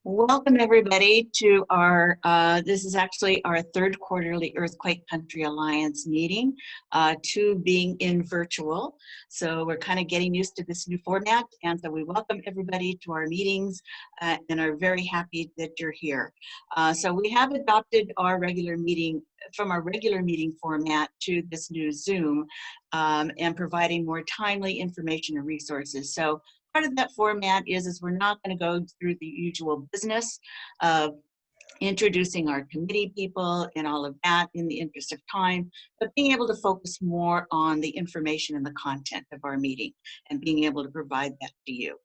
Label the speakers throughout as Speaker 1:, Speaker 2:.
Speaker 1: Welcome everybody to our, this is actually our third quarterly Earthquake Country Alliance meeting, to being in virtual. So we're kind of getting used to this new format, and so we welcome everybody to our meetings and are very happy that you're here. So we have adopted our regular meeting, from our regular meeting format to this new Zoom, and providing more timely information and resources. So part of that format is we're not going to go through the usual business of introducing our committee people and all of that in the interest of time, but being able to focus more on the information and the content of our meeting and being able to provide that to you.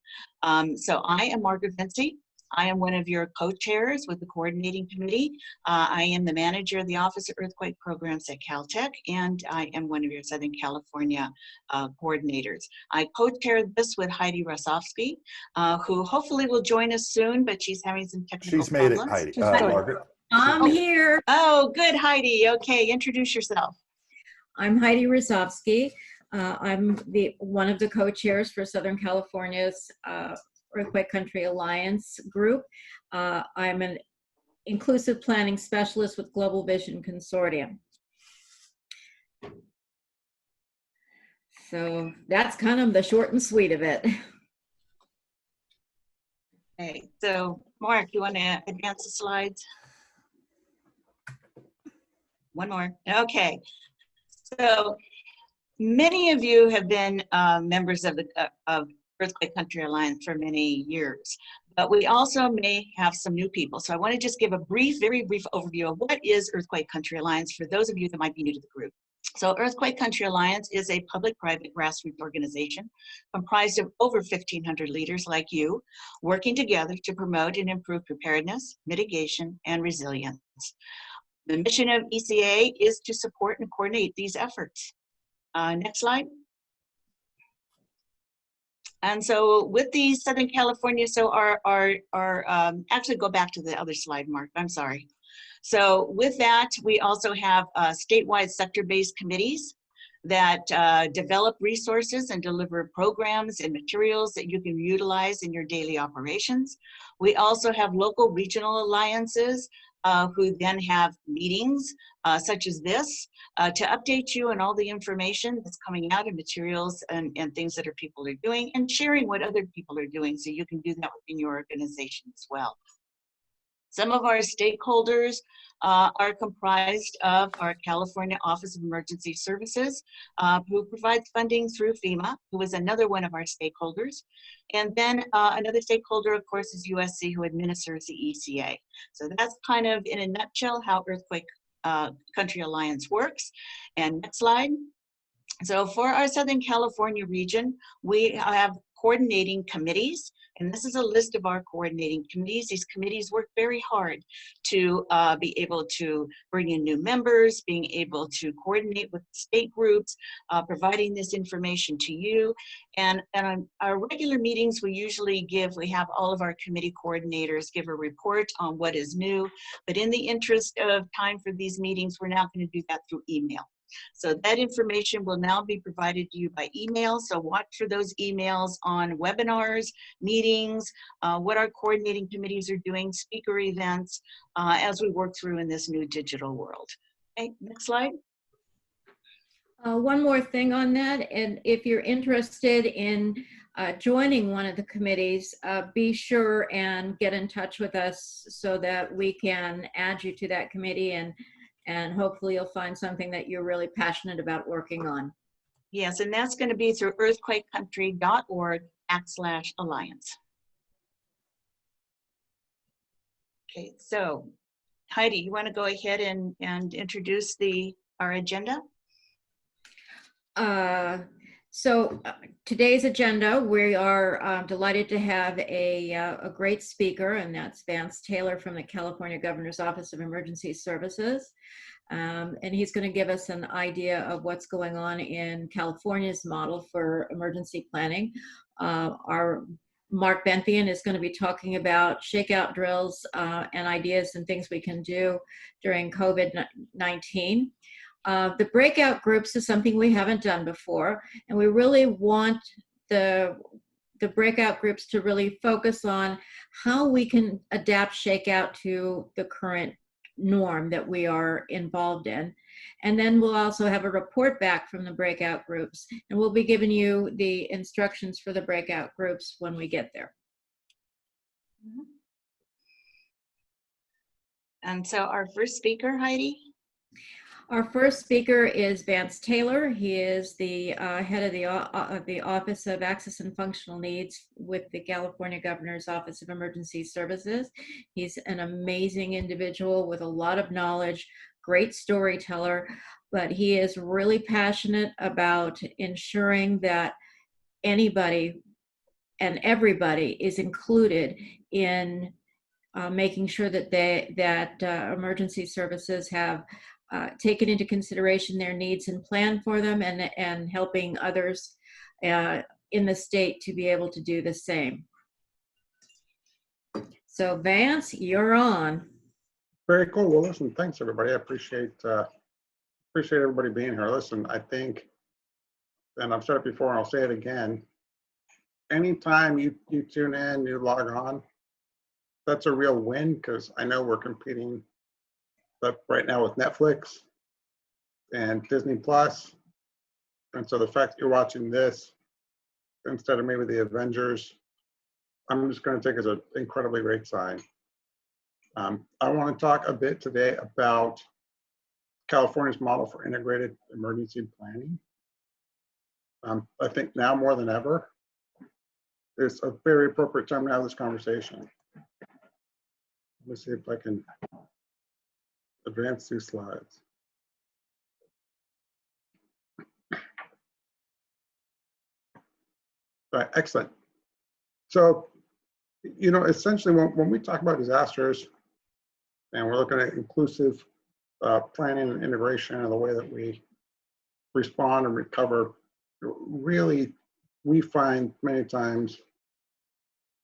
Speaker 1: So I am Mark Benthien. I am one of your co-chairs with the coordinating committee. I am the manager of the Office of Earthquake Programs at Caltech, and I am one of your Southern California coordinators. I co-chair this with Heidi Rosofsky, who hopefully will join us soon, but she's having some technical problems.
Speaker 2: She's made it, Heidi. Margaret.
Speaker 3: I'm here.
Speaker 1: Oh, good, Heidi. Okay, introduce yourself.
Speaker 3: I'm Heidi Rosofsky. I'm one of the co-chairs for Southern California's Earthquake Country Alliance group. I'm an inclusive planning specialist with Global Vision Consortium. So that's kind of the short and sweet of it.
Speaker 1: Okay, so Mark, you want to advance the slides? One more. Okay. So many of you have been members of the Earthquake Country Alliance for many years, but we also may have some new people. So I want to just give a very brief overview of what is Earthquake Country Alliance for those of you that might be new to the group. So Earthquake Country Alliance is a public-private grassroots organization comprised of over 1,500 leaders like you, working together to promote and improve preparedness, mitigation, and resilience. The mission of ECA is to support and coordinate these efforts. Next slide. And so with the Southern California, so actually go back to the other slide, Mark, I'm sorry. So with that, we also have statewide sector-based committees that develop resources and deliver programs and materials that you can utilize in your daily operations. We also have local regional alliances who then have meetings such as this to update you on all the information that's coming out and materials and things that people are doing, and sharing what other people are doing so you can do that within your organization as well. Some of our stakeholders are comprised of our California Office of Emergency Services, who provides funding through FEMA, who is another one of our stakeholders. And then another stakeholder, of course, is USC, who administers the ECA. So that's kind of, in a nutshell, how Earthquake Country Alliance works. And next slide. So for our Southern California region, we have coordinating committees. And this is a list of our coordinating committees. These committees work very hard to be able to bring in new members, being able to coordinate with state groups, providing this information to you. And on our regular meetings, we have all of our committee coordinators give a report on what is new. But in the interest of time for these meetings, we're now going to do that through email. So that information will now be provided to you by email. So watch for those emails on webinars, meetings, what our coordinating committees are doing, speaker events, as we work through in this new digital world. Okay, next slide.
Speaker 3: One more thing on that, and if you're interested in joining one of the committees, be sure and get in touch with us so that we can add you to that committee, and hopefully you'll find something that you're really passionate about working on.
Speaker 1: Yes, and that's going to be through earthquakecountry.org/alliance. Okay, so Heidi, you want to go ahead and introduce our agenda?
Speaker 3: Today's agenda, we are delighted to have a great speaker, and that's Vance Taylor from the California Governor's Office of Emergency Services. And he's going to give us an idea of what's going on in California's model for emergency planning. Our Mark Benthien is going to be talking about shakeout drills and ideas and things we can do during COVID-19. The breakout groups is something we haven't done before, and we really want the the breakout groups to really focus on how we can adapt Shakeout to the current norm that we are involved in. And then we'll also have a report back from the breakout groups, and we'll be giving you the instructions for the breakout groups when we get there.
Speaker 1: And so our first speaker, Heidi?
Speaker 3: Our first speaker is Vance Taylor. He is the head of the Office of Access and Functional Needs with the California Governor's Office of Emergency Services. He's an amazing individual with a lot of knowledge, great storyteller, but he is really passionate about ensuring that anybody and everybody is included in making sure that emergency services have taken into consideration their needs and plan for them, and helping others in the state to be able to do the same. So Vance, you're on.
Speaker 2: Very cool. Well, listen, thanks everybody. I appreciate everybody being here. Listen, I think, and I've said it before and I'll say it again, anytime you tune in, you log on, that's a real win, because I know we're competing right now with Netflix and Disney Plus. And so the fact that you're watching this instead of maybe the Avengers, I'm just going to take as an incredibly great sign. I want to talk a bit today about California's model for integrated emergency planning. I think now more than ever, it's a very appropriate time to have this conversation. Let me see if I can advance these slides. All right, excellent. So, you know, essentially when we talk about disasters and we're looking at inclusive planning and integration and the way that we respond and recover, really, we find many times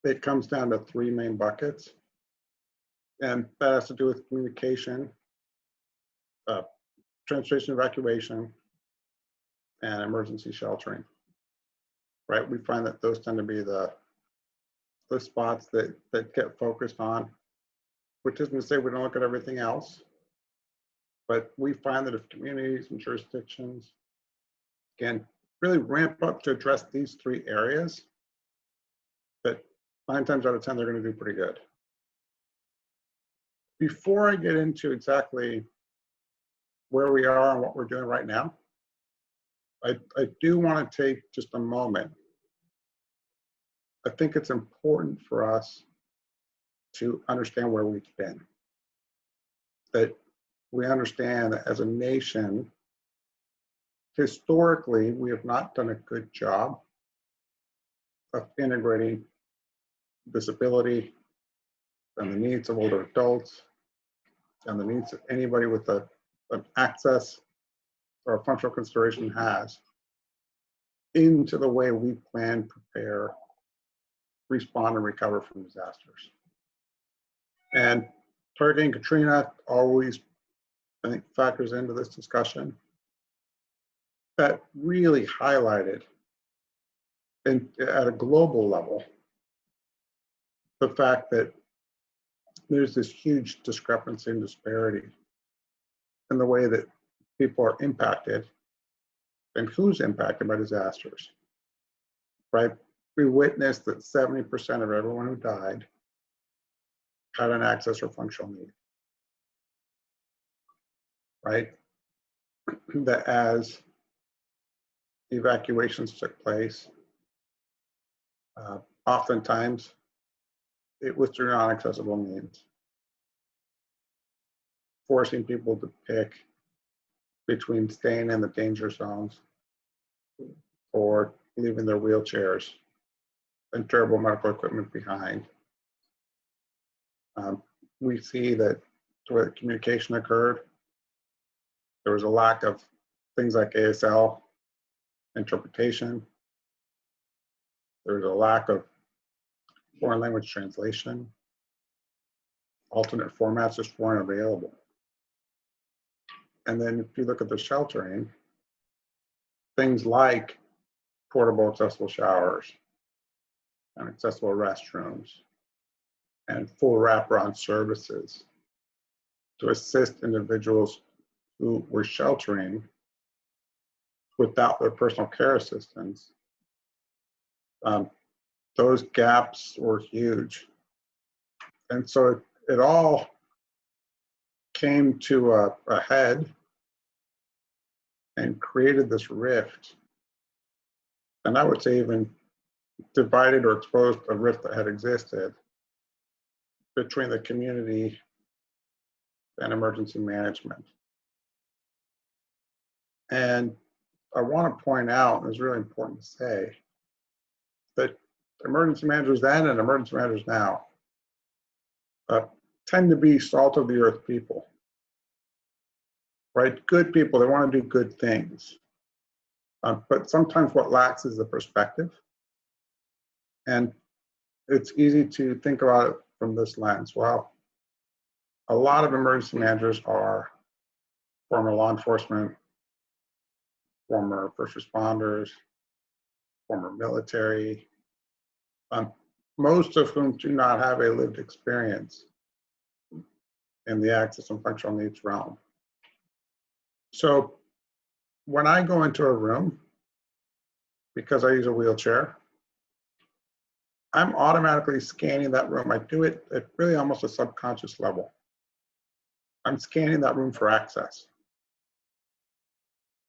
Speaker 2: it comes down to three main buckets. And that has to do with communication, transportation evacuation, and emergency sheltering, right? We find that those tend to be the spots that get focused on, which isn't to say we don't look at everything else, but we find that if communities and jurisdictions can really ramp up to address these three areas, that 9 times out of 10, they're going to do pretty good. Before I get into exactly where we are and what we're doing right now, I do want to take just a moment. I think it's important for us to understand where we've been. That we understand that as a nation, historically, we have not done a good job of integrating disability and the needs of older adults and the needs of anybody with an access or a functional consideration has into the way we plan, prepare, respond, and recover from disasters. And Hurricane Katrina always, I think, factors into this discussion. That really highlighted at a global level the fact that there's this huge discrepancy and disparity in the way that people are impacted and who's impacted by disasters, right? We witnessed that 70% of everyone who died had an access or functional need, right? That as evacuations took place, oftentimes it was through non-accessible means, forcing people to pick between staying in the danger zones or leaving their wheelchairs and durable medical equipment behind. We see that where communication occurred, there was a lack of things like ASL interpretation. There was a lack of foreign language translation. Alternate formats just weren't available. And then if you look at the sheltering, things like portable accessible showers, and accessible restrooms and full wraparound services to assist individuals who were sheltering without their personal care assistants. Those gaps were huge. And so it all came to a head and created this rift. And I would say even divided or exposed a rift that had existed between the community and emergency management. And I want to point out, and it's really important to say, that emergency managers then and emergency managers now tend to be salt of the earth people, right? Good people, they want to do good things. But sometimes what lacks is the perspective. And it's easy to think about it from this lens. Well, a lot of emergency managers are former law enforcement, former first responders, former military, most of whom do not have a lived experience in the access and functional needs realm. So when I go into a room, because I use a wheelchair, I'm automatically scanning that room. I do it at really almost a subconscious level. I'm scanning that room for access.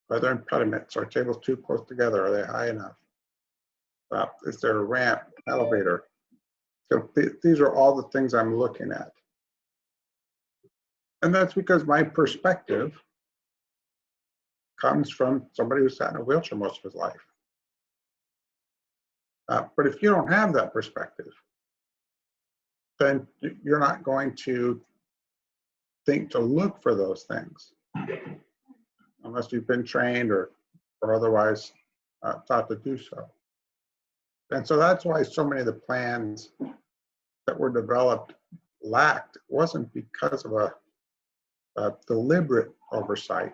Speaker 2: Are there impediments? Are tables too close together? Are they high enough? Is there a ramp, elevator? So these are all the things I'm looking at. And that's because my perspective comes from somebody who sat in a wheelchair most of his life. But if you don't have that perspective, then you're not going to think to look for those things unless you've been trained or otherwise taught to do so. And so that's why so many of the plans that were developed lacked. It wasn't because of a deliberate oversight,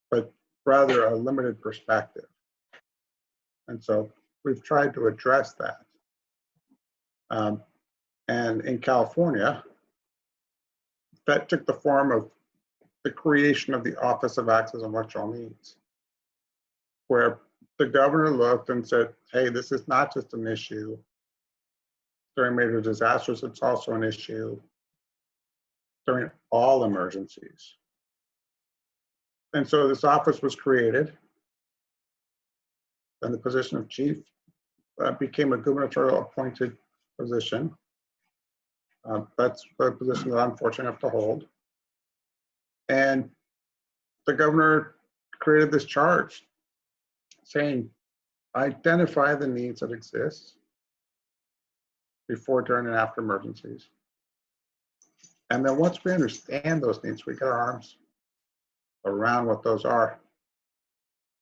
Speaker 2: but rather a limited perspective. And so we've tried to address that. And in California, that took the form of the creation of the Office of Access and Functional Needs, where the governor looked and said, hey, this is not just an issue during major disasters, it's also an issue during all emergencies. And so this office was created, and the position of chief became a gubernatorial appointed position. That's the position that I'm fortunate enough to hold. And the governor created this charge saying, identify the needs that exist before, during, and after emergencies. And then once we understand those needs, we get our arms around what those are,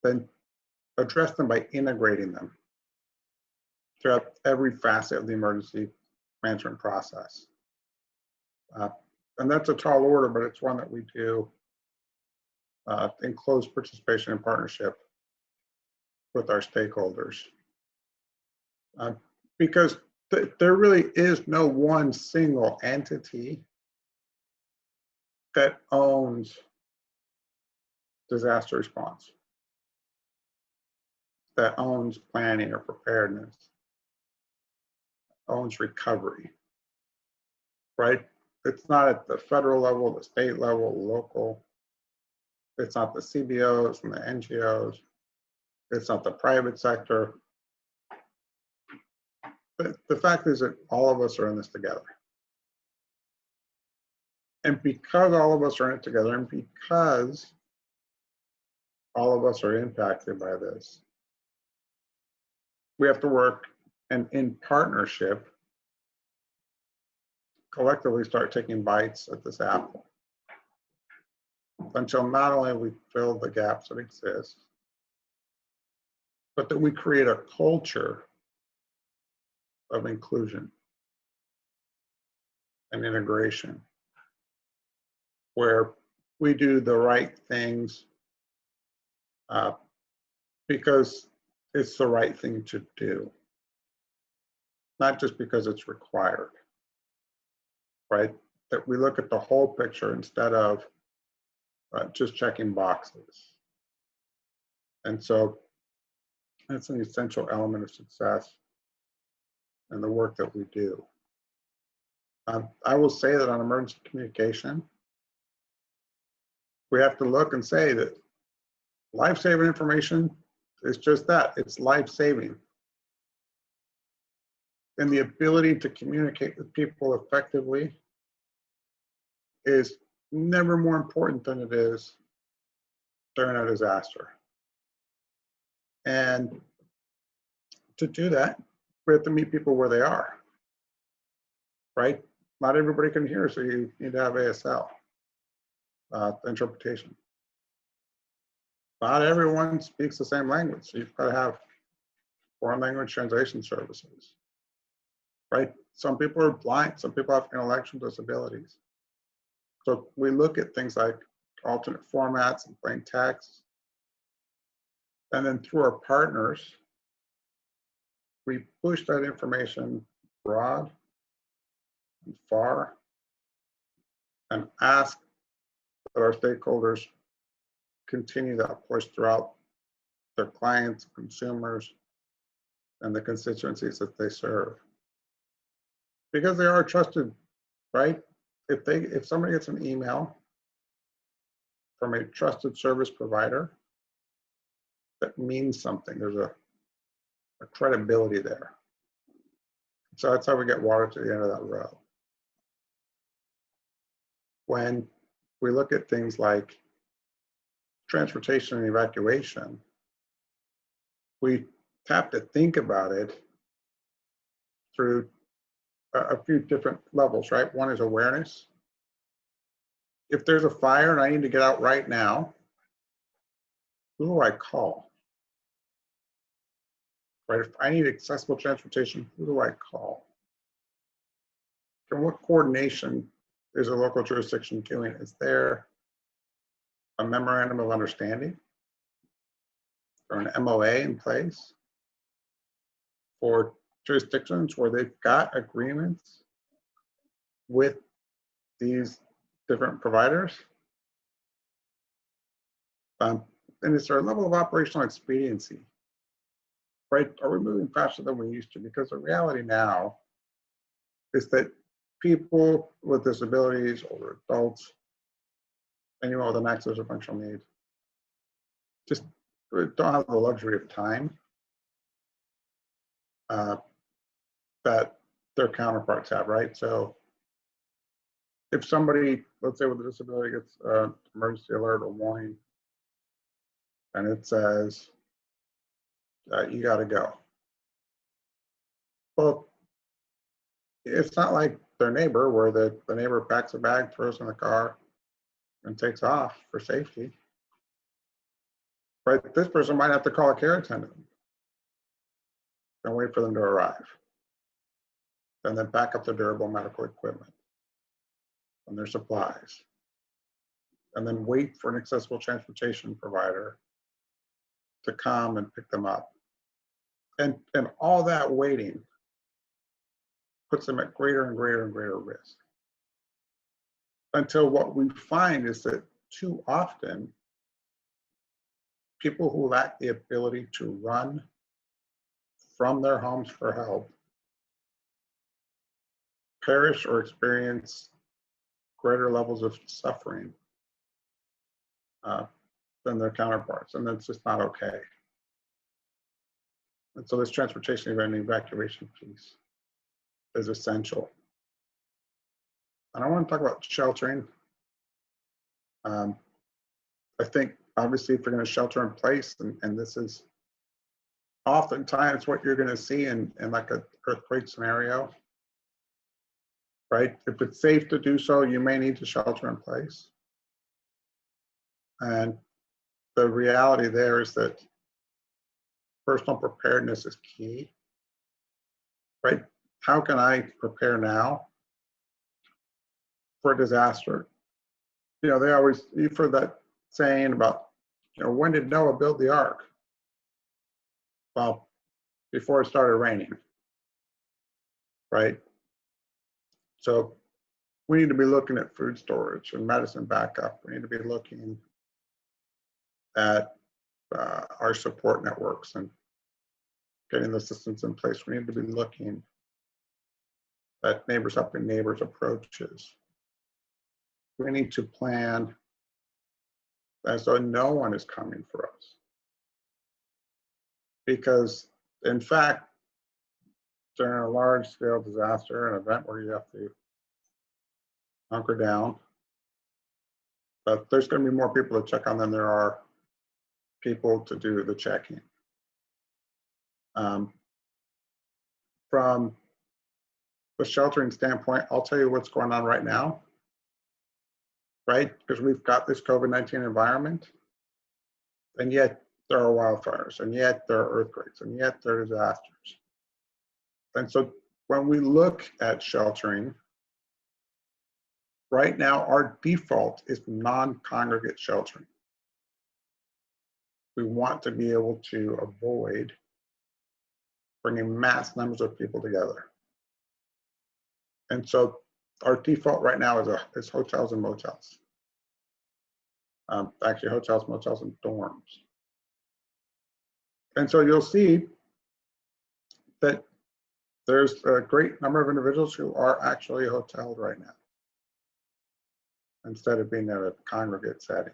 Speaker 2: then address them by integrating them throughout every facet of the emergency management process. And that's a tall order, but it's one that we do in close participation and partnership with our stakeholders. Because there really is no one single entity that owns disaster response, that owns planning or preparedness, owns recovery, right? It's not at the federal level, the state level, local. It's not the CBOs and the NGOs. It's not the private sector. But the fact is that all of us are in this together. And because all of us are in it together, and because all of us are impacted by this, we have to work and in partnership collectively start taking bites at this apple until not only we fill the gaps that exist, but that we create a culture of inclusion and integration where we do the right things because it's the right thing to do. not just because it's required, right? That we look at the whole picture instead of just checking boxes. And so that's an essential element of success in the work that we do. I will say that on emergency communication, we have to look and say that life-saving information is just that, it's life-saving. And the ability to communicate with people effectively is never more important than it is during a disaster. And to do that, we have to meet people where they are, right? Not everybody can hear, so you need to have ASL, interpretation. Not everyone speaks the same language, so you've got to have foreign language translation services, right? Some people are blind, some people have intellectual disabilities. So we look at things like alternate formats and plain text. And then through our partners, we push that information broad and far and ask that our stakeholders continue that push throughout their clients, consumers, and the constituencies that they serve. Because they are trusted, right? If somebody gets an email from a trusted service provider, that means something. There's a credibility there. So that's how we get water to the end of that row. When we look at things like transportation and evacuation, we have to think about it through a few different levels, right? One is awareness. If there's a fire and I need to get out right now, who do I call? Right? If I need accessible transportation, who do I call? And what coordination is a local jurisdiction doing? Is there a memorandum of understanding or an MOA in place for jurisdictions where they've got agreements with these different providers? And is there a level of operational expediency? Right? Are we moving faster than we used to? Because the reality now is that people with disabilities, older adults, anyone with an access or functional need, just don't have the luxury of time that their counterparts have, right? So if somebody, let's say with a disability, gets an emergency alert or warning, and it says, you got to go. Well, it's not like their neighbor where the neighbor packs a bag, throws in the car, and takes off for safety. Right? This person might have to call a care attendant and wait for them to arrive. And then pack up their durable medical equipment and their supplies. And then wait for an accessible transportation provider to come and pick them up. And all that waiting puts them at greater and greater and greater risk. Until what we find is that too often, people who lack the ability to run from their homes for help perish or experience greater levels of suffering than their counterparts, and that's just not okay. And so this transportation and evacuation piece is essential. And I want to talk about sheltering. I think obviously if you're going to shelter in place, and this is oftentimes what you're going to see in like an earthquake scenario, right? If it's safe to do so, you may need to shelter in place. And the reality there is that personal preparedness is key, right? How can I prepare now for a disaster? You know, you've heard that saying about, you know, when did Noah build the ark? Well, before it started raining. right? So we need to be looking at food storage and medicine backup. We need to be looking at our support networks and getting the systems in place. We need to be looking at neighbors helping neighbors approaches. We need to plan as though no one is coming for us. Because in fact, during a large scale disaster, an event where you have to hunker down, but there's going to be more people to check on than there are people to do the checking. From the sheltering standpoint, I'll tell you what's going on right now, right? Because we've got this COVID-19 environment, and yet there are wildfires, and yet there are earthquakes, and yet there are disasters. And so when we look at sheltering, right now our default is non-congregate sheltering. We want to be able to avoid bringing mass numbers of people together. And so our default right now is hotels and motels. Actually, hotels, motels, and dorms. And so you'll see that there's a great number of individuals who are actually hoteled right now, instead of being in a congregate setting.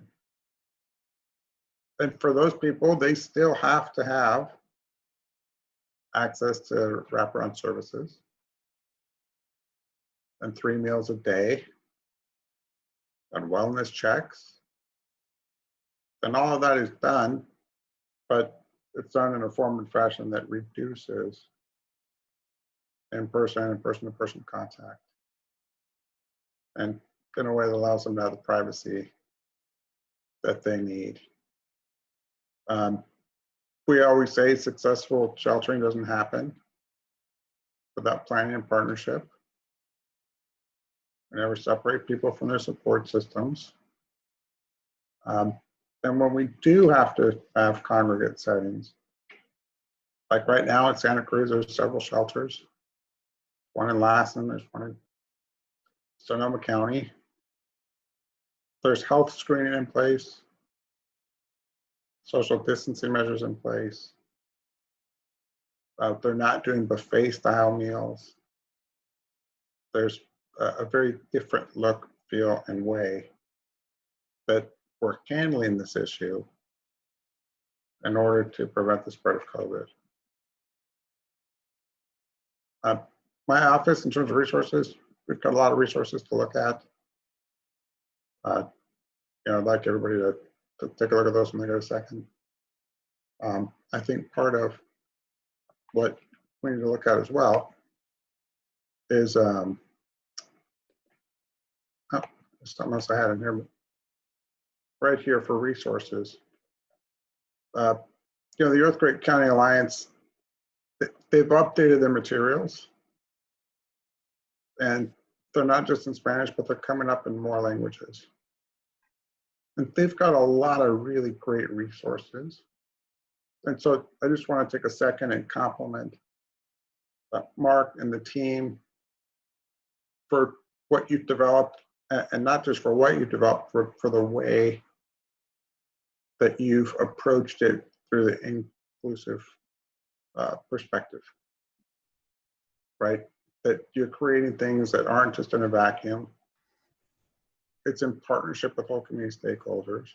Speaker 2: And for those people, they still have to have access to wraparound services and 3 meals a day and wellness checks. And all of that is done, but it's done in a form and fashion that reduces in-person and person-to-person contact, and in a way that allows them to have the privacy that they need. We always say successful sheltering doesn't happen without planning and partnership. We never separate people from their support systems. And when we do have to have congregate settings, like right now at Santa Cruz, there's several shelters. One in Lassen, there's one in Sonoma County. There's health screening in place, social distancing measures in place. They're not doing buffet style meals. There's a very different look, feel, and way that we're handling this issue in order to prevent the spread of COVID. My office, in terms of resources, we've got a lot of resources to look at. I'd like everybody to take a look at those when they get a second. I think part of what we need to look at as well is something else I had in here, right here for resources. The Earthquake County Alliance, they've updated their materials, and they're not just in Spanish, but they're coming up in more languages. And they've got a lot of really great resources. And so I just want to take a second and compliment Mark and the team for what you've developed, and not just for what you've developed, for the way that you've approached it through the inclusive perspective, right? That you're creating things that aren't just in a vacuum. It's in partnership with all community stakeholders.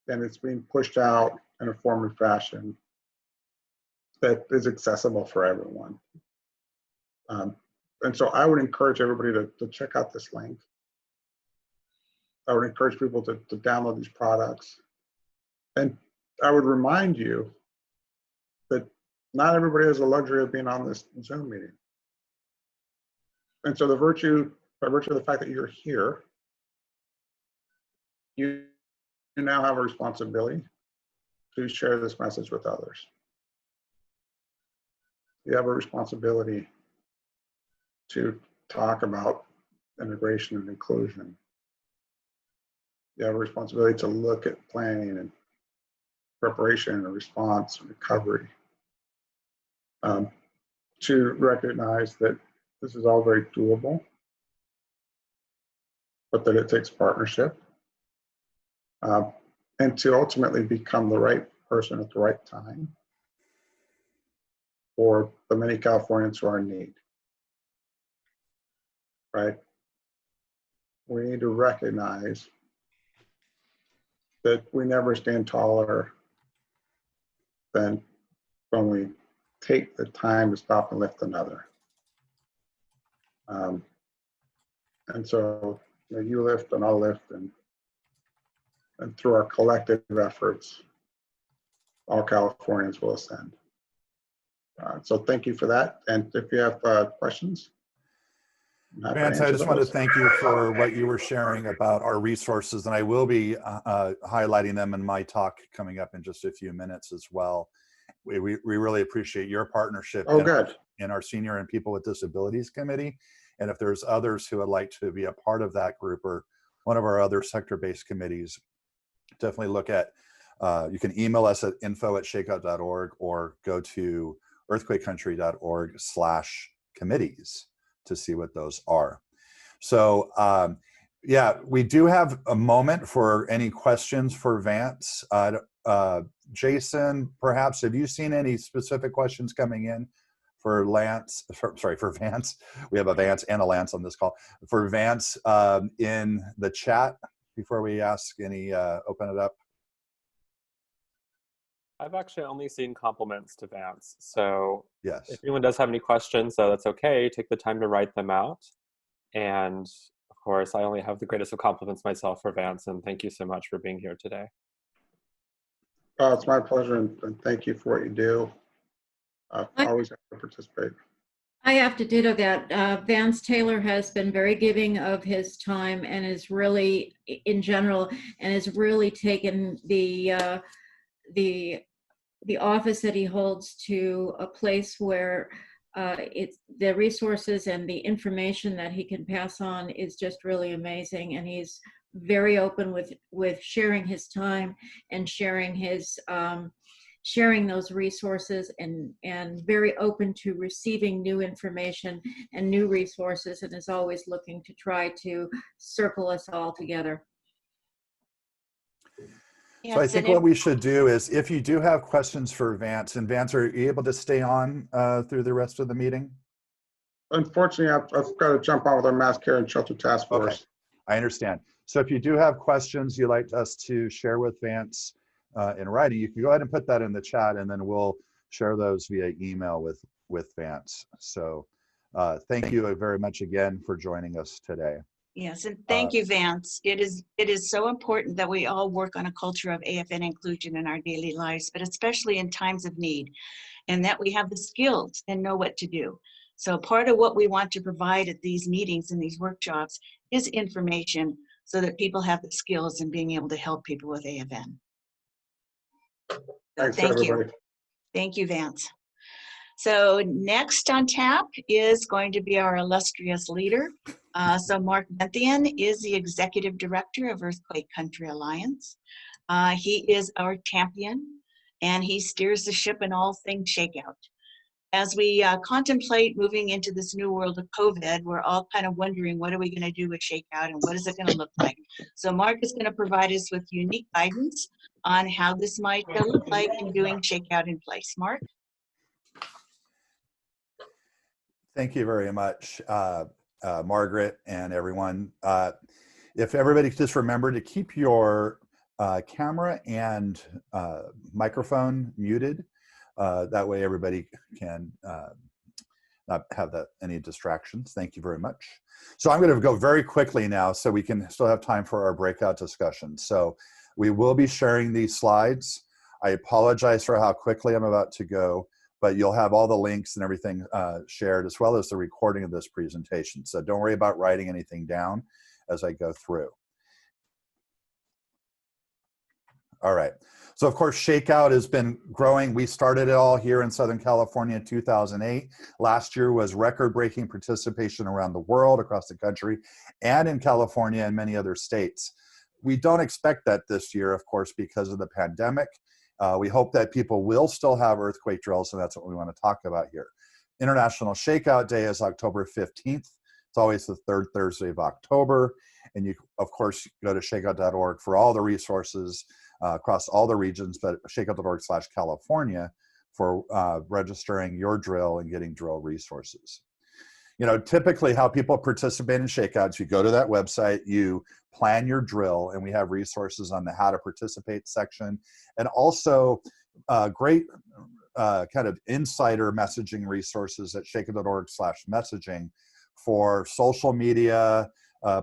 Speaker 2: And it's being pushed out in a form and fashion that is accessible for everyone. And so I would encourage everybody to check out this link. I would encourage people to download these products. And I would remind you that not everybody has the luxury of being on this Zoom meeting. And so by virtue of the fact that you're here, you now have a responsibility to share this message with others. You have a responsibility to talk about integration and inclusion. You have a responsibility to look at planning and preparation and response and recovery. to recognize that this is all very doable, but that it takes partnership, and to ultimately become the right person at the right time for the many Californians who are in need, right? We need to recognize that we never stand taller than when we take the time to stop and lift another. And so you lift and I'll lift, and through our collective efforts, all Californians will ascend. So thank you for that. And if you have questions,
Speaker 4: Vance, I just want to thank you for what you were sharing about our resources, and I will be highlighting them in my talk coming up in just a few minutes as well. We really appreciate your partnership in our Senior and People with Disabilities Committee. And if there's others who would like to be a part of that group or one of our other sector-based committees, definitely look at, you can email us at info@shakeout.org or go to earthquakecountry.org/committees to see what those are. So yeah, we do have a moment for any questions for Vance. Jason, perhaps, have you seen any specific questions coming in for for Vance? We have a Vance and a Lance on this call. For Vance in the chat before we ask any, open it up.
Speaker 5: I've actually only seen compliments to Vance. So
Speaker 4: yes,
Speaker 5: if anyone does have any questions, that's okay. Take the time to write them out. And of course, I only have the greatest of compliments myself for Vance, and thank you so much for being here today.
Speaker 2: It's my pleasure, and thank you for what you do. Always have to participate.
Speaker 3: I have to ditto that. Vance Taylor has been very giving of his time and is really, in general, and has really taken the office that he holds to a place where it's the resources and the information that he can pass on is just really amazing. And he's very open with sharing his time and sharing his sharing those resources, and very open to receiving new information and new resources, and is always looking to try to circle us all together.
Speaker 4: So I think what we should do is, if you do have questions for Vance, and Vance, are you able to stay on through the rest of the meeting?
Speaker 2: Unfortunately, I've got to jump on with our mass care and shelter task force.
Speaker 4: Okay. I understand. So if you do have questions you'd like us to share with Vance in writing, you can go ahead and put that in the chat, and then we'll share those via email with Vance. So thank you very much again for joining us today.
Speaker 1: Yes, and thank you, Vance. It is so important that we all work on a culture of AFN inclusion in our daily lives, but especially in times of need, and that we have the skills and know what to do. So part of what we want to provide at these meetings and these workshops is information so that people have the skills in being able to help people with AFN.
Speaker 2: Thanks,
Speaker 1: Thank
Speaker 2: everybody.
Speaker 1: you. Thank you, Vance. So next on tap is going to be our illustrious leader. So Mark Benthien is the Executive Director of Earthquake Country Alliance. He is our champion, and he steers the ship in all things Shakeout. As we contemplate moving into this new world of COVID, we're all kind of wondering, what are we going to do with Shakeout, and what is it going to look like? So Mark is going to provide us with unique guidance on how this might look like in doing Shakeout in place. Mark?
Speaker 4: Thank you very much, Margaret and everyone. If everybody could just remember to keep your camera and microphone muted. That way everybody can not have any distractions. Thank you very much. So I'm going to go very quickly now so we can still have time for our breakout discussion. So we will be sharing these slides. I apologize for how quickly I'm about to go, but you'll have all the links and everything shared, as well as the recording of this presentation. So don't worry about writing anything down as I go through. All right. So of course, Shakeout has been growing. We started it all here in Southern California in 2008. Last year was record-breaking participation around the world, across the country, and in California and many other states. We don't expect that this year, of course, because of the pandemic. We hope that people will still have earthquake drills, and that's what we want to talk about here. International Shakeout Day is October 15th. It's always the third Thursday of October. And you, of course, go to shakeout.org for all the resources across all the regions, but shakeout.org/California for registering your drill and getting drill resources. You know, typically how people participate in Shakeouts, you go to that website, you plan your drill, and we have resources on the how to participate section, and also great kind of insider messaging resources at shakeout.org/messaging for social media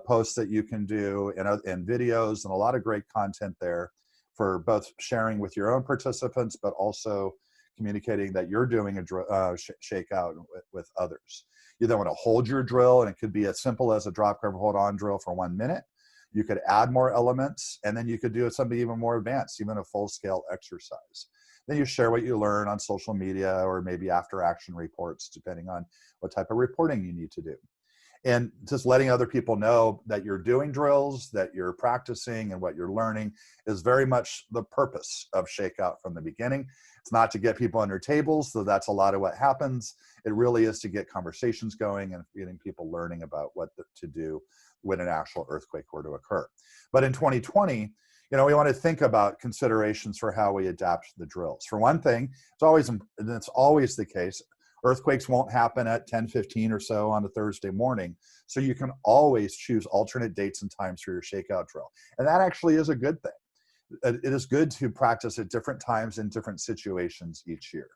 Speaker 4: posts that you can do, and videos, and a lot of great content there for both sharing with your own participants, but also communicating that you're doing a shakeout with others. You then want to hold your drill, and it could be as simple as a drop, cover, hold on drill for 1 minute. You could add more elements, and then you could do something even more advanced, even a full-scale exercise. Then you share what you learn on social media, or maybe after-action reports, depending on what type of reporting you need to do. And just letting other people know that you're doing drills, that you're practicing, and what you're learning is very much the purpose of Shakeout from the beginning. It's not to get people under tables, though that's a lot of what happens. It really is to get conversations going and getting people learning about what to do when an actual earthquake were to occur. But in 2020, you know, we want to think about considerations for how we adapt the drills. For one thing, it's always the case, earthquakes won't happen at 10:15 or so on a Thursday morning. So you can always choose alternate dates and times for your Shakeout drill. And that actually is a good thing. It is good to practice at different times in different situations each year.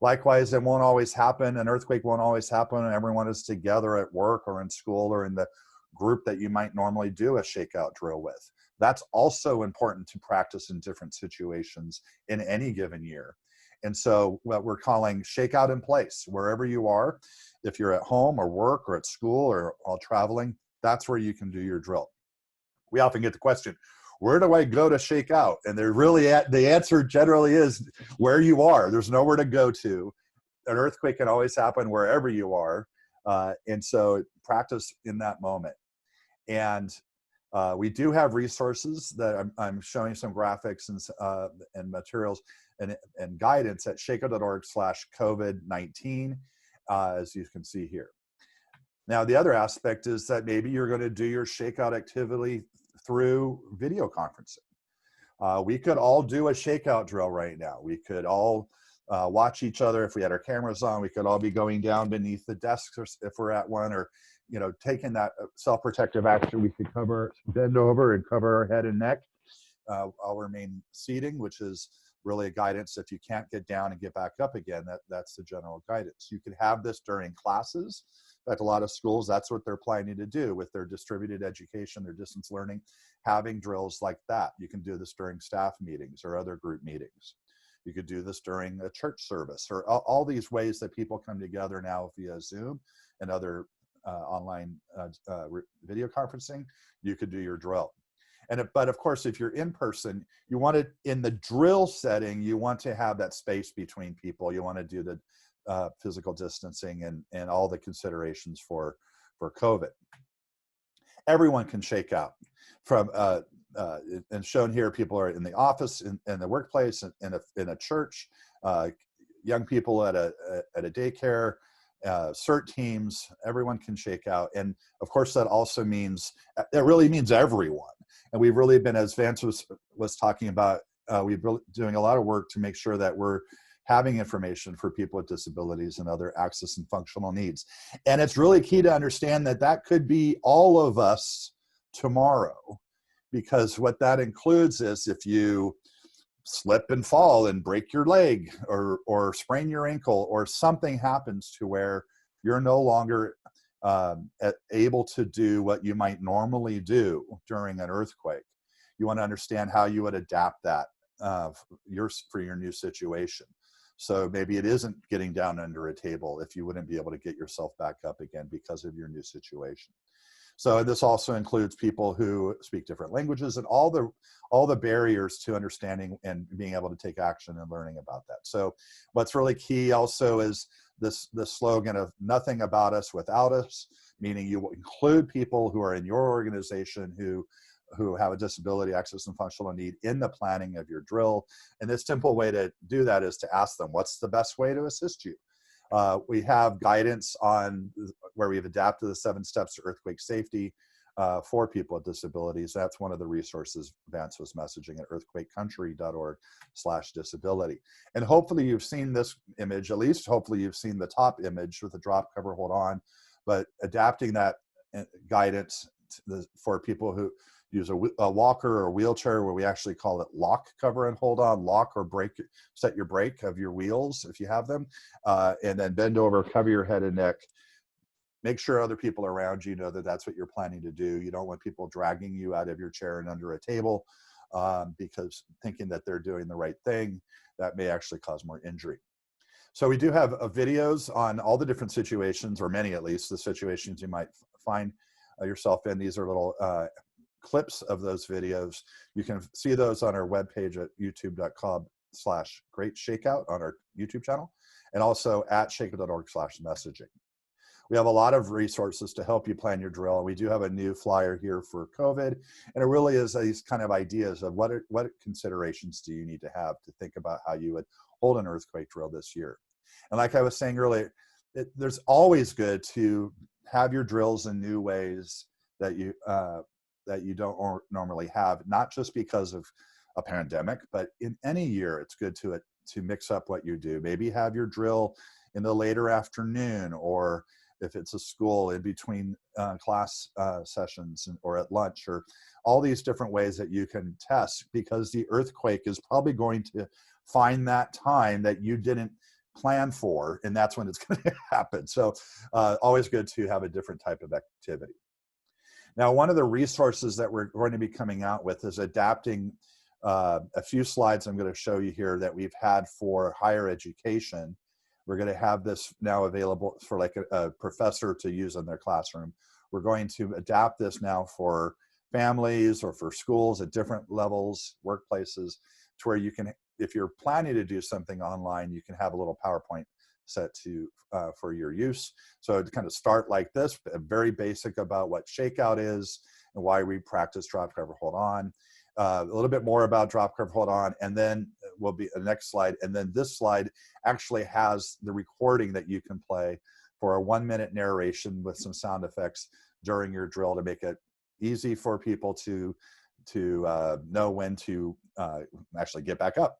Speaker 4: Likewise, it won't always happen. An earthquake won't always happen and everyone is together at work or in school or in the group that you might normally do a Shakeout drill with. That's also important to practice in different situations in any given year. And so what we're calling Shakeout in place, wherever you are, if you're at home or work or at school or while traveling, that's where you can do your drill. We often get the question, where do I go to Shakeout? And the answer generally is where you are. There's nowhere to go to. An earthquake can always happen wherever you are. And so practice in that moment. And we do have resources that I'm showing some graphics and materials and guidance at shakeout.org/COVID-19, as you can see here. Now, the other aspect is that maybe you're going to do your Shakeout activity through video conferencing. We could all do a Shakeout drill right now. We could all watch each other. If we had our cameras on, we could all be going down beneath the desks if we're at one, or taking that self-protective action. We could bend over and cover our head and neck. I'll remain seating, which is really a guidance. If you can't get down and get back up again, that's the general guidance. You could have this during classes. In fact, a lot of schools, that's what they're planning to do with their distributed education, their distance learning, having drills like that. You can do this during staff meetings or other group meetings. You could do this during a church service, or all these ways that people come together now via Zoom and other online video conferencing. You could do your drill. But of course, if you're in person, you want it in the drill setting, you want to have that space between people. You want to do the physical distancing and all the considerations for COVID. Everyone can shake out. And shown here, people are in the office, in the workplace, in a church, young people at a daycare, CERT teams. Everyone can shake out. And of course, that also means, that really means everyone. And we've really been, as Vance was talking about, we've been doing a lot of work to make sure that we're having information for people with disabilities and other access and functional needs. And it's really key to understand that could be all of us tomorrow, because what that includes is if you slip and fall and break your leg or sprain your ankle, or something happens to where you're no longer able to do what you might normally do during an earthquake. You want to understand how you would adapt that for your new situation. So maybe it isn't getting down under a table if you wouldn't be able to get yourself back up again because of your new situation. So this also includes people who speak different languages and all the barriers to understanding and being able to take action and learning about that. So what's really key also is this slogan of nothing about us without us, meaning you will include people who are in your organization who have a disability, access, and functional need in the planning of your drill. And this simple way to do that is to ask them, what's the best way to assist you? We have guidance on where we've adapted the 7 steps to earthquake safety for people with disabilities. That's one of the resources Vance was messaging at earthquakecountry.org/disability. And hopefully you've seen this image, at least hopefully you've seen the top image with the drop, cover, hold on, but adapting that guidance for people who use a walker or wheelchair, where we actually call it lock, cover, and hold on, lock or brake, set your brake of your wheels if you have them, and then bend over, cover your head and neck. Make sure other people around you know that that's what you're planning to do. You don't want people dragging you out of your chair and under a table because thinking that they're doing the right thing, that may actually cause more injury. So we do have videos on all the different situations, or many at least, the situations you might find yourself in. These are little clips of those videos. You can see those on our webpage at youtube.com/greatshakeout on our YouTube channel, and also at shakeout.org/messaging. We have a lot of resources to help you plan your drill. We do have a new flyer here for COVID, and it really is these kind of ideas of what considerations do you need to have to think about how you would hold an earthquake drill this year. And like I was saying earlier, there's always good to have your drills in new ways that you don't normally have, not just because of a pandemic, but in any year, it's good to mix up what you do. Maybe have your drill in the later afternoon, or if it's a school, in between class sessions, or at lunch, or all these different ways that you can test, because the earthquake is probably going to find that time that you didn't plan for, and that's when it's going to happen. So always good to have a different type of activity. Now, one of the resources that we're going to be coming out with is adapting a few slides I'm going to show you here that we've had for higher education. We're going to have this now available for like a professor to use in their classroom. We're going to adapt this now for families or for schools at different levels, workplaces, to where you can, if you're planning to do something online, you can have a little PowerPoint set to for your use. So to kind of start like this, very basic about what Shakeout is and why we practice drop, cover, hold on. A little bit more about drop, cover, hold on, and then will be the next slide. And then this slide actually has the recording that you can play for a 1-minute narration with some sound effects during your drill to make it easy for people to know when to actually get back up.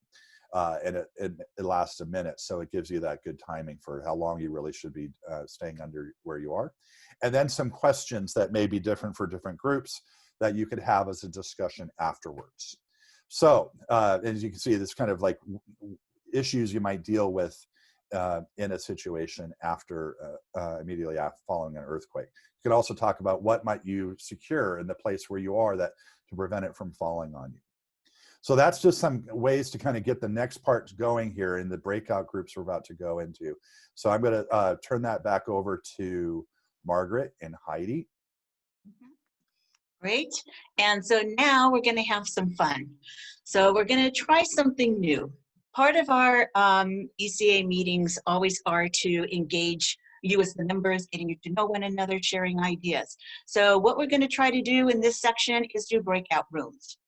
Speaker 4: And it lasts a minute, so it gives you that good timing for how long you really should be staying under where you are. And then some questions that may be different for different groups that you could have as a discussion afterwards. So as you can see, this kind of like issues you might deal with in a situation after immediately after following an earthquake. You could also talk about what might you secure in the place where you are that to prevent it from falling on you. So that's just some ways to kind of get the next part going here in the breakout groups we're about to go into. So I'm going to turn that back over to Margaret and Heidi.
Speaker 1: Great. And so now we're going to have some fun. So we're going to try something new. Part of our ECA meetings always are to engage you as the members, getting you to know one another, sharing ideas. So what we're going to try to do in this section is do breakout rooms.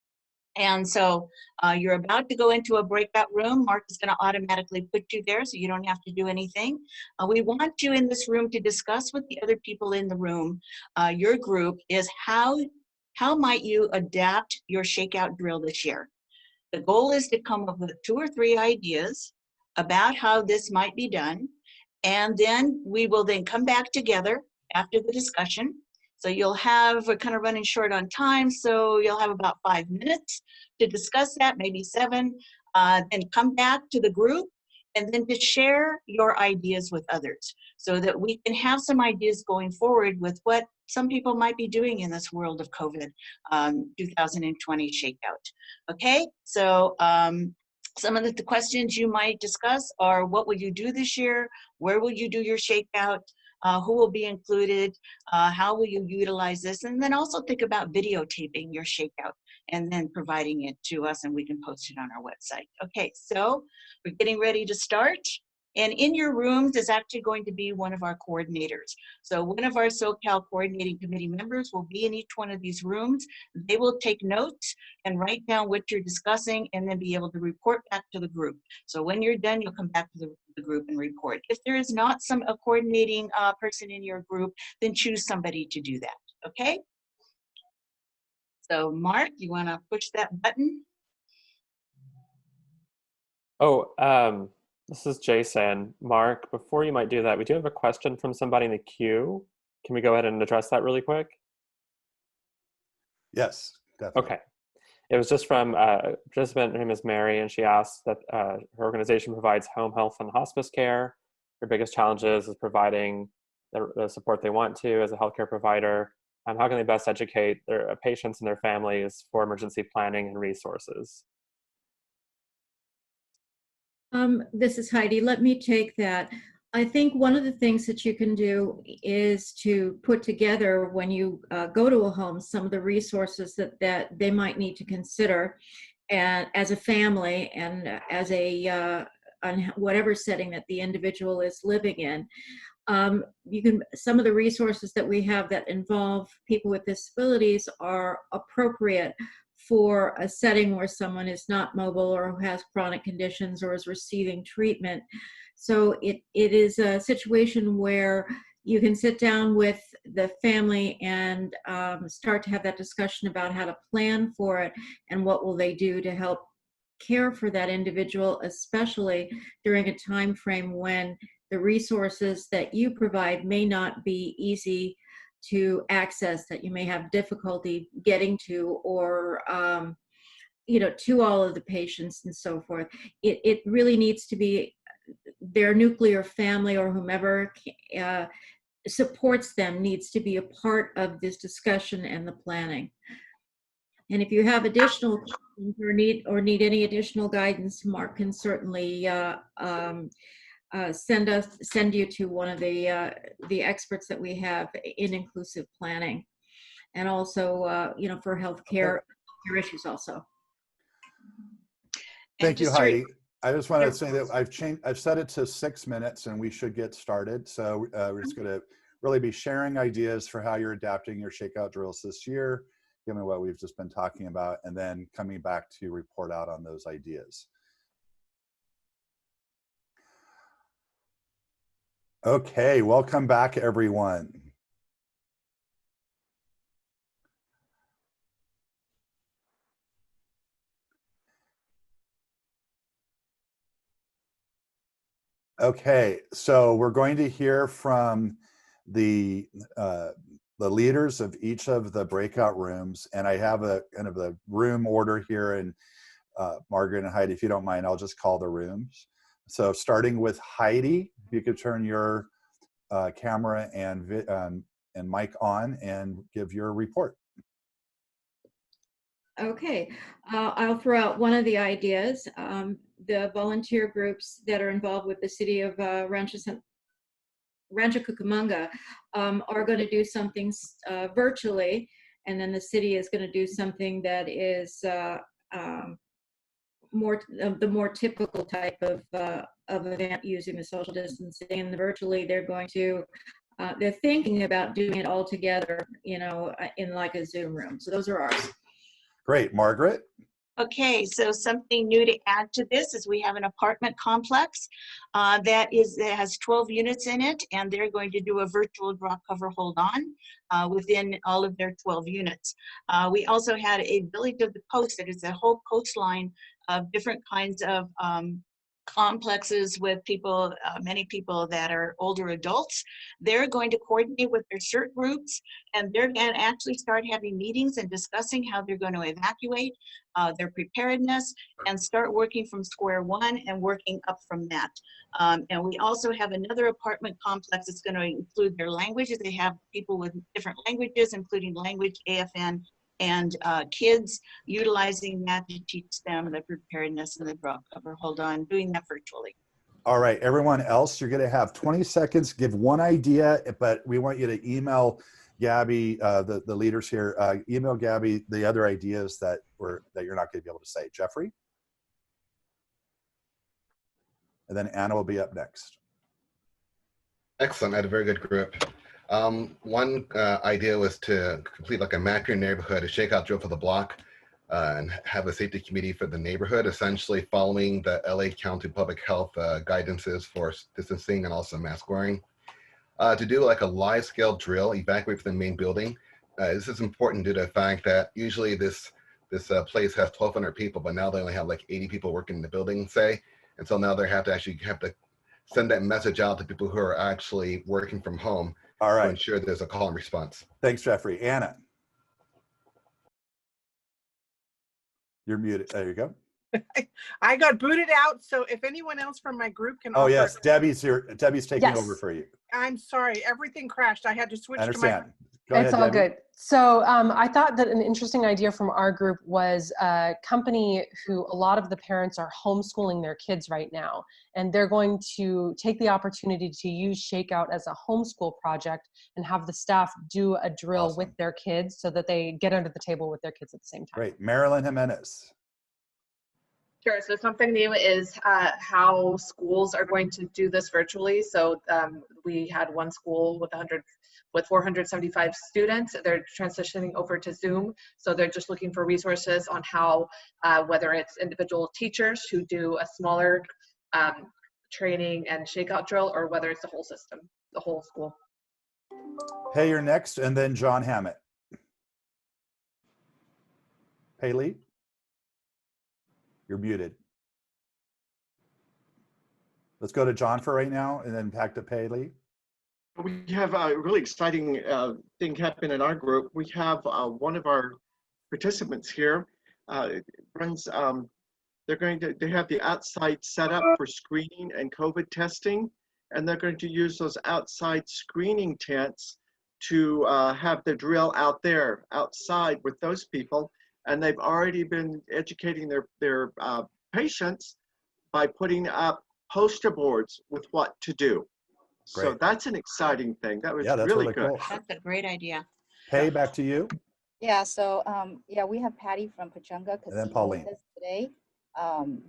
Speaker 1: And so you're about to go into a breakout room. Mark is going to automatically put you there so you don't have to do anything. We want you in this room to discuss with the other people in the room, your group, is how might you adapt your shakeout drill this year? The goal is to come up with 2 or 3 ideas about how this might be done. And then we will then come back together after the discussion. So you'll have, we're kind of running short on time, so you'll have about 5 minutes to discuss that, maybe 7, then come back to the group and then to share your ideas with others so that we can have some ideas going forward with what some people might be doing in this world of COVID 2020 shakeout. Okay, so some of the questions you might discuss are, what will you do this year? Where will you do your shakeout? Who will be included? How will you utilize this? And then also think about videotaping your shakeout and then providing it to us, and we can post it on our website. Okay, so we're getting ready to start. And in your rooms is actually going to be one of our coordinators. So one of our SoCal coordinating committee members will be in each one of these rooms. They will take notes and write down what you're discussing and then be able to report back to the group. So when you're done, you'll come back to the group and report. If there is not a coordinating person in your group, then choose somebody to do that, okay? So Mark, you wanna push that button?
Speaker 5: Oh, this is Jason. Mark, before you might do that, we do have a question from somebody in the queue. Can we go ahead and address that really quick?
Speaker 4: Yes, definitely.
Speaker 5: Okay. It was just from a participant, her name is Mary, and she asked that her organization provides home health and hospice care. Her biggest challenges is providing the support they want to as a healthcare provider. How can they best educate their patients and their families for emergency planning and resources?
Speaker 3: This is Heidi. Let me take that. I think one of the things that you can do is to put together, when you go to a home, some of the resources that they might need to consider, and as a family and as a on whatever setting that the individual is living in. Some of the resources that we have that involve people with disabilities are appropriate for a setting where someone is not mobile or who has chronic conditions or is receiving treatment. So it is a situation where you can sit down with the family and start to have that discussion about how to plan for it and what will they do to help care for that individual, especially during a time frame when the resources that you provide may not be easy to access, that you may have difficulty getting to, or to all of the patients and so forth. It really needs to be their nuclear family or whomever supports them needs to be a part of this discussion and the planning. And if you have additional questions or need any additional guidance, Mark can certainly send you to one of the experts that we have in inclusive planning, and also for healthcare issues also.
Speaker 4: Thank you, Heidi. I just want to say that I've set it to 6 minutes and we should get started. So we're just going to really be sharing ideas for how you're adapting your shakeout drills this year, given what we've just been talking about, and then coming back to report out on those ideas. Okay, welcome back, everyone. Okay, so we're going to hear from the leaders of each of the breakout rooms, and I have a kind of a room order here, and Margaret and Heidi, if you don't mind, I'll just call the rooms. So starting with Heidi, if you could turn your camera and mic on and give your report.
Speaker 3: Okay, I'll throw out one of the ideas. The volunteer groups that are involved with the city of Rancho Cucamonga are going to do something virtually, and then the city is going to do something that is the more typical type of event using the social distancing. And virtually, they're thinking about doing it all together, in like a Zoom room. So those are ours.
Speaker 4: Great, Margaret.
Speaker 1: Okay, so something new to add to this is we have an apartment complex that has 12 units in it, and they're going to do a virtual drop cover hold on within all of their 12 units. We also had a Village of the Coast that is a whole coastline of different kinds of complexes with people, many people that are older adults. They're going to coordinate with their CERT groups, and they're going to actually start having meetings and discussing how they're going to evacuate, their preparedness, and start working from square one and working up from that. And we also have another apartment complex that's going to include their languages. They have people with different languages, including language, AFN, and kids utilizing that to teach them the preparedness and the drop cover hold on, doing that virtually.
Speaker 4: All right, everyone else, you're going to have 20 seconds, give one idea, but we want you to email Gabby, the leaders here, email Gabby the other ideas that you're not going to be able to say. Jeffrey? And then Anna will be up next.
Speaker 6: Excellent, I had a very good group. One idea was to complete like a map your neighborhood, a shakeout drill for the block. and have a safety committee for the neighborhood, essentially following the LA County Public Health guidances for distancing and also mask wearing. To do like a live scale drill, evacuate from the main building. This is important due to the fact that usually this place has 1,200 people, but now they only have like 80 people working in the building, say. And so now they have to send that message out to people who are actually working from home.
Speaker 4: All right.
Speaker 6: To ensure there's a call and response.
Speaker 4: Thanks, Jeffrey. Anna. You're muted. There you go.
Speaker 7: I got booted out, so if anyone else from my group can
Speaker 4: Oh,
Speaker 7: offer,
Speaker 4: yes. Debbie's here. Debbie's taking
Speaker 8: Yes.
Speaker 4: over for you.
Speaker 7: I'm sorry, everything crashed. I had to switch
Speaker 4: I
Speaker 7: to my.
Speaker 4: understand. Go
Speaker 8: It's
Speaker 4: ahead,
Speaker 8: all
Speaker 4: Debbie.
Speaker 8: good. So I thought that an interesting idea from our group was a company who a lot of the parents are homeschooling their kids right now. And they're going to take the opportunity to use Shakeout as a homeschool project and have the staff do a drill
Speaker 4: Awesome.
Speaker 8: with their kids so that they get under the table with their kids at the same time.
Speaker 4: Great. Marilyn Jimenez.
Speaker 9: Sure. So something new is how schools are going to do this virtually. So we had one school with 475 students. They're transitioning over to Zoom. So they're just looking for resources on how, whether it's individual teachers who do a smaller training and shakeout drill, or whether it's the whole system, the whole school.
Speaker 4: Hey, you're next, and then John Hammett. Haley? You're muted. Let's go to John for right now, and then back to Paley.
Speaker 10: We have a really exciting thing happen in our group. We have one of our participants here runs. They have the outside set up for screening and COVID testing, and they're going to use those outside screening tents to have the drill out there outside with those people. And they've already been educating their patients by putting up poster boards with what to do.
Speaker 4: Great.
Speaker 10: So that's an exciting thing. That was
Speaker 4: Yeah, that's
Speaker 10: really
Speaker 4: really
Speaker 10: good.
Speaker 4: cool.
Speaker 1: That's a great idea.
Speaker 4: Hey, back to you.
Speaker 11: Yeah, so yeah, we have Patty from Pachanga
Speaker 4: And then
Speaker 11: Casino
Speaker 4: Pauline.
Speaker 11: with us today.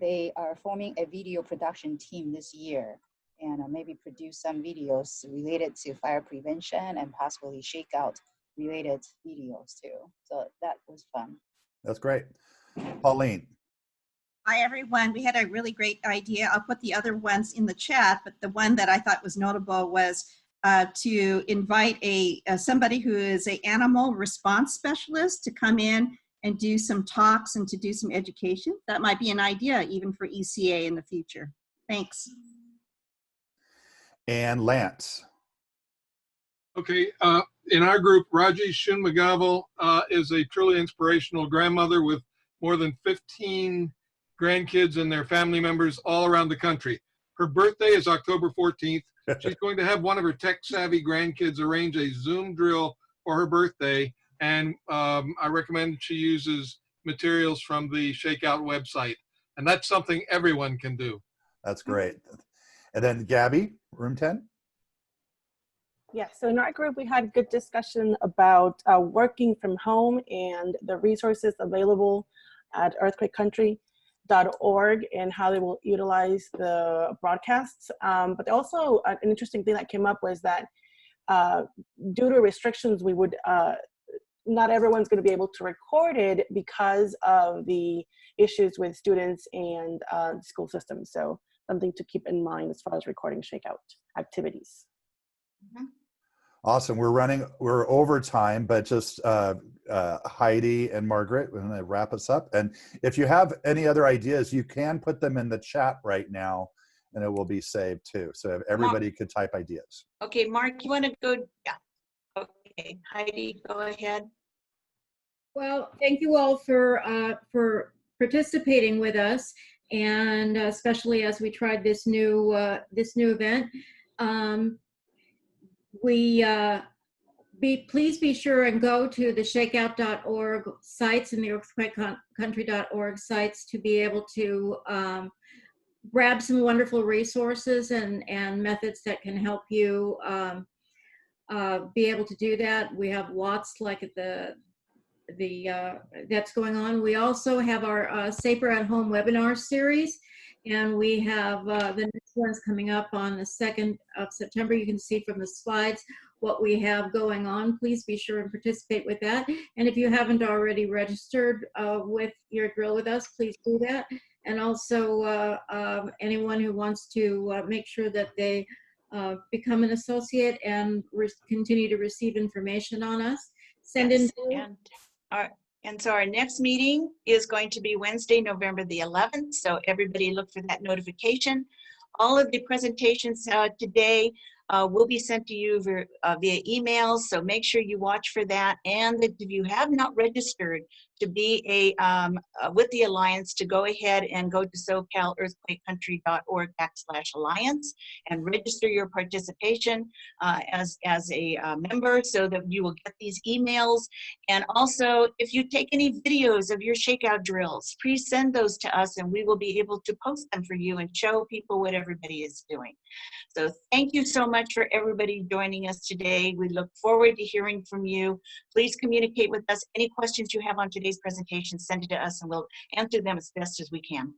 Speaker 11: They are forming a video production team this year and maybe produce some videos related to fire prevention and possibly shakeout related videos too. So that was fun.
Speaker 4: That's great. Pauline.
Speaker 12: Hi, everyone. We had a really great idea. I'll put the other ones in the chat, but the one that I thought was notable was to invite somebody who is an animal response specialist to come in and do some talks and to do some education. That might be an idea even for ECA in the future. Thanks.
Speaker 4: And Lance.
Speaker 13: Okay, in our group, Rajesh Shunmagaval is a truly inspirational grandmother with more than 15 grandkids and their family members all around the country. Her birthday is October 14th. She's going to have one of her tech-savvy grandkids arrange a Zoom drill for her birthday, and I recommend she uses materials from the Shakeout website. And that's something everyone can do.
Speaker 4: That's great. And then Gabby, room 10.
Speaker 14: Yeah, so in our group, we had a good discussion about working from home and the resources available at earthquakecountry.org and how they will utilize the broadcasts. But also an interesting thing that came up was that due to restrictions, we would, not everyone's going to be able to record it because of the issues with students and school systems. So something to keep in mind as far as recording shakeout activities.
Speaker 12: Mm-hmm.
Speaker 4: Awesome. We're over time, but just Heidi and Margaret, we're going to wrap us up. And if you have any other ideas, you can put them in the chat right now and it will be saved too. So everybody could type ideas.
Speaker 1: Okay, Mark, you want to go? Yeah. Okay, Heidi, go ahead.
Speaker 3: Well, thank you all for participating with us, and especially as we tried this new event. Please be sure and go to the shakeout.org sites and the earthquakecountry.org sites to be able to grab some wonderful resources and methods that can help you be able to do that. We have lots like that's going on. We also have our Safer at Home webinar series, and we have the next one's coming up on the 2nd of September. You can see from the slides. what we have going on, please be sure and participate with that. And if you haven't already registered with your drill with us, please do that. And also anyone who wants to make sure that they become an associate and continue to receive information on us, send
Speaker 1: Yes,
Speaker 3: in.
Speaker 1: and so our next meeting is going to be Wednesday, November the 11th. So everybody look for that notification. All of the presentations today will be sent to you via email. So make sure you watch for that. And that if you have not registered to be with the Alliance, to go ahead and go to SoCalEarthquakeCountry.org/alliance and register your participation as a member, so that you will get these emails. And also, if you take any videos of your shakeout drills, please send those to us and we will be able to post them for you and show people what everybody is doing. So thank you so much for everybody joining us today. We look forward to hearing from you. Please communicate with us. Any questions you have on today's presentation, send it to us and we'll answer them as best as we can.